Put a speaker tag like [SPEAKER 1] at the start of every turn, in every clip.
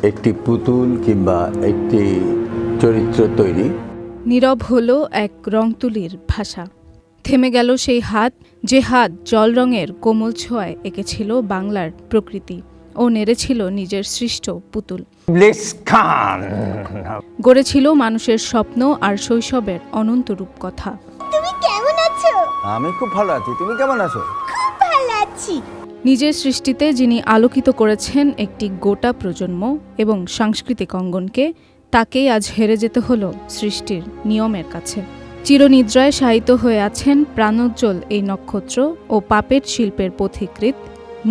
[SPEAKER 1] একটি পুতুল কিংবা একটি চরিত্র তৈরি।
[SPEAKER 2] নীরব হলো এক রং তুলির ভাষা। থেমে গেল সেই হাত, যে হাত জল রঙের কোমল ছোঁয়ায় এঁকেছিল বাংলার প্রকৃতি ও নেড়েছিল নিজের সৃষ্ট পুতুল। গড়েছিল মানুষের স্বপ্ন আর শৈশবের অনন্ত রূপকথা।
[SPEAKER 3] তুমি কেমন আছো?
[SPEAKER 4] আমি খুব ভালো আছি, তুমি কেমন আছো?
[SPEAKER 3] খুব ভালো আছি।
[SPEAKER 2] নিজের সৃষ্টিতে যিনি আলোকিত করেছেন একটি গোটা প্রজন্ম এবং সাংস্কৃতিক অঙ্গনকে, তাকেই আজ হেরে যেতে হলো সৃষ্টির নিয়মের কাছে। চিরনিদ্রায় শায়িত হয়ে আছেন প্রাণোজ্জ্বল এই নক্ষত্র ও পাপেট শিল্পের পথিকৃৎ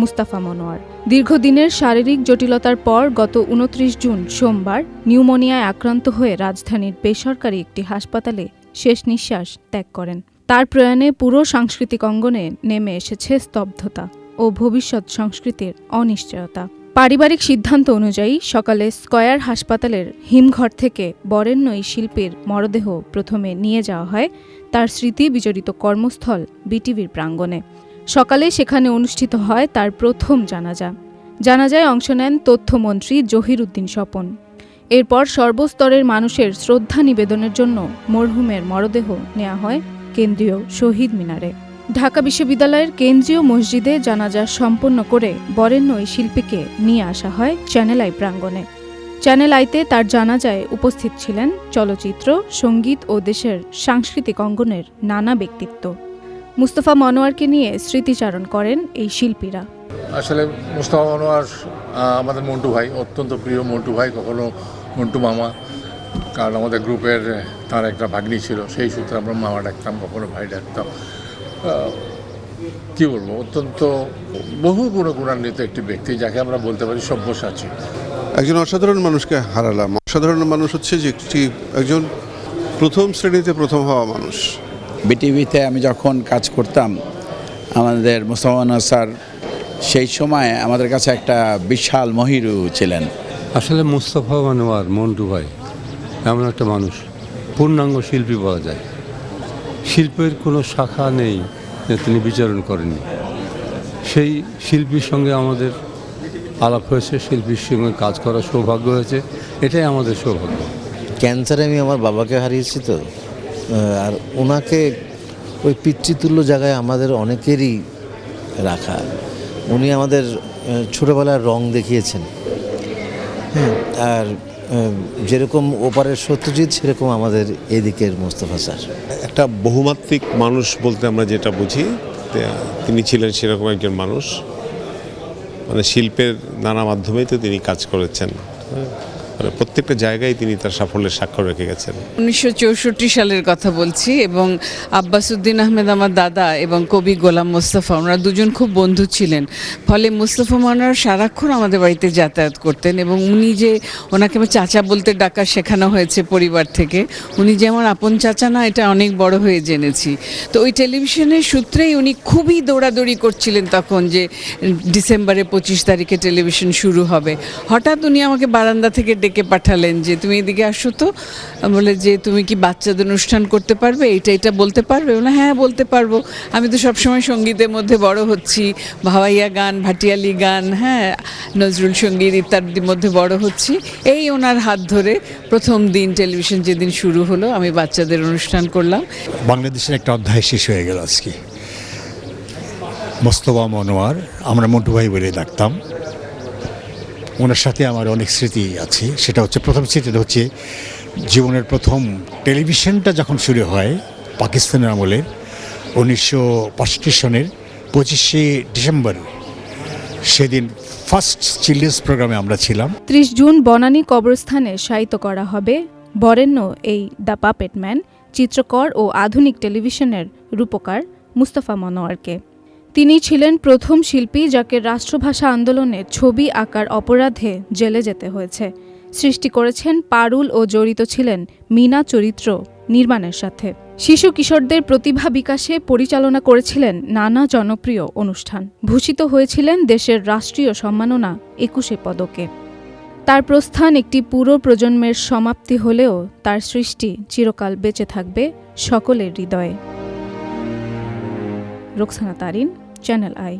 [SPEAKER 2] মুস্তাফা মনোয়ার। দীর্ঘদিনের শারীরিক জটিলতার পর গত ২৯ জুন সোমবার নিউমোনিয়ায় আক্রান্ত হয়ে রাজধানীর বেসরকারি একটি হাসপাতালে শেষ নিঃশ্বাস ত্যাগ করেন। তার প্রয়াণে পুরো সাংস্কৃতিক অঙ্গনে নেমে এসেছে স্তব্ধতা ও ভবিষ্যৎ সংস্কৃতির অনিশ্চয়তা। পারিবারিক সিদ্ধান্ত অনুযায়ী সকালে স্কয়ার হাসপাতালের হিমঘর থেকে বরেণ্য এই শিল্পীর মরদেহ প্রথমে নিয়ে যাওয়া হয় তার স্মৃতি বিজড়িত কর্মস্থল বিটিভির প্রাঙ্গণে। সকালে সেখানে অনুষ্ঠিত হয় তার প্রথম জানাজায় অংশ নেন তথ্যমন্ত্রী জহির উদ্দিন স্বপন। এরপর সর্বস্তরের মানুষের শ্রদ্ধা নিবেদনের জন্য মরহুমের মরদেহ নেওয়া হয় কেন্দ্রীয় শহীদ মিনারে। ঢাকা বিশ্ববিদ্যালয়ের কেন্দ্রীয় মসজিদে জানাজা সম্পন্ন করে বরেণ্য এই শিল্পীকে নিয়ে আসা হয় চ্যানেল আই প্রাঙ্গণে। চ্যানেল আইতে তার জানাজায় উপস্থিত ছিলেন চলচ্চিত্র, সঙ্গীত ও দেশের সাংস্কৃতিক অঙ্গনের নানা ব্যক্তিত্ব। মুস্তাফা মনোয়ারকে নিয়ে স্মৃতিচারণ করেন এই শিল্পীরা।
[SPEAKER 5] আসলে মুস্তাফা মনোয়ার আমাদের মন্টু ভাই, অত্যন্ত প্রিয় মন্টু ভাই, কখনো মন্টু মামা, কারণ আমাদের গ্রুপের তার একটা ভাগ্নি ছিল, সেই সূত্রে আমরা মামা ডাকতাম, কখনো ভাই ডাকতাম। কী বলবো, অত্যন্ত বহু গুণান্বিত একটি ব্যক্তি, যাকে আমরা বলতে পারি সব্যসাচী।
[SPEAKER 6] একজন অসাধারণ মানুষকে হারালাম। অসাধারণ মানুষ হচ্ছে যে একজন প্রথম শ্রেণীতে প্রথম হওয়া মানুষ।
[SPEAKER 7] বিটিভিতে আমি যখন কাজ করতাম, আমাদের মুস্তাফা মনোয়ার স্যার সেই সময় আমাদের কাছে একটা বিশাল মহিরু ছিলেন।
[SPEAKER 8] আসলে মুস্তাফা মনোয়ার মন্টু ভাই এমন একটা মানুষ, পূর্ণাঙ্গ শিল্পী বলা যায়। শিল্পের কোনো শাখা নেই যে তিনি বিচরণ করেননি। সেই শিল্পীর সঙ্গে আমাদের আলাপ হয়েছে, শিল্পীর সঙ্গে কাজ করার সৌভাগ্য হয়েছে, এটাই আমাদের সৌভাগ্য।
[SPEAKER 9] ক্যান্সারে আমি আমার বাবাকে হারিয়েছি তো, আর ওনাকে ওই পিতৃতুল্য জায়গায় আমাদের অনেকেরই রাখা। উনি আমাদের ছোটোবেলার রং দেখিয়েছেন, আর যেরকম ওপারের সত্যজিৎ, সেরকম আমাদের এদিকের মোস্তফা স্যার।
[SPEAKER 6] একটা বহুমাত্রিক মানুষ বলতে আমরা যেটা বুঝি, তিনি ছিলেন সেরকম একজন মানুষ। মানে শিল্পের নানা মাধ্যমেই তো তিনি কাজ করেছেন, মানে প্রত্যেকটা জায়গায় তিনি তার সাফল্যের স্বাক্ষর রেখে গেছেন।
[SPEAKER 10] 1964 সালের কথা বলছি, এবং আব্বাস উদ্দিন আহমেদ আমার দাদা এবং কবি গোলাম মোস্তফা, ওনারা দুজন খুব বন্ধু ছিলেন। ফলে মুস্তাফা মনোয়ার সারাক্ষণ আমাদের বাড়িতে যাতায়াত করতেন, এবং উনি যে, ওনাকে আমার চাচা বলতে ডাকা শেখানো হয়েছে পরিবার থেকে। উনি যে আমার আপন চাচা না, এটা অনেক বড় হয়ে জেনেছি। তো ওই টেলিভিশনের সূত্রেই উনি খুবই দৌড়াদৌড়ি করছিলেন তখন, যে ডিসেম্বরে 25 তারিখে টেলিভিশন শুরু হবে। হঠাৎ উনি আমাকে বারান্দা থেকে ডেকে পাঠালেন যে তুমি এদিকে আসো তো, বলে যে তুমি কি বাচ্চাদের অনুষ্ঠান করতে পারবে, এটা বলতে পারবে? বলে হ্যাঁ বলতে পারবো, আমি তো সবসময় সঙ্গীতের মধ্যে বড় হচ্ছি, ভাওয়াইয়া গান, ভাটিয়ালি গান, হ্যাঁ নজরুল সঙ্গীত ইত্যাদির মধ্যে বড় হচ্ছি। এই ওনার হাত ধরে প্রথম দিন টেলিভিশন যেদিন শুরু হলো, আমি বাচ্চাদের অনুষ্ঠান করলাম।
[SPEAKER 11] বাংলাদেশের একটা অধ্যায় শেষ হয়ে গেল আজকে। মুস্তাফা মনোয়ার, আমরা মন্টু ভাই বলে ডাকতাম। ওনার সাথে আমার অনেক স্মৃতি আছে। সেটা হচ্ছে, প্রথম স্মৃতিটা হচ্ছে জীবনের প্রথম টেলিভিশনটা যখন শুরু হয় পাকিস্তানের আমলে 1965 সনের 25শে ডিসেম্বর, সেদিন ফার্স্ট চিলড্রেন্স প্রোগ্রামে আমরা ছিলাম।
[SPEAKER 2] 30 জুন বনানী কবরস্থানে শায়িত করা হবে বরেণ্য এই দ্য পাপেট ম্যান, চিত্রকর ও আধুনিক টেলিভিশনের রূপকার মুস্তাফা মনোয়ারকে। তিনি ছিলেন প্রথম শিল্পী যাকে রাষ্ট্রভাষা আন্দোলনে ছবি আঁকার অপরাধে জেলে যেতে হয়েছে। সৃষ্টি করেছেন পারুল ও জড়িত ছিলেন মিনা চরিত্র নির্মাণের সাথে। শিশু কিশোরদের প্রতিভা বিকাশে পরিচালনা করেছিলেন নানা জনপ্রিয় অনুষ্ঠান। ভূষিত হয়েছিলেন দেশের রাষ্ট্রীয় সম্মাননা 21 পদকে। তার প্রস্থান একটি পুরো প্রজন্মের সমাপ্তি হলেও তার সৃষ্টি চিরকাল বেঁচে থাকবে সকলের হৃদয়ে। Roksana Tarin, channel I.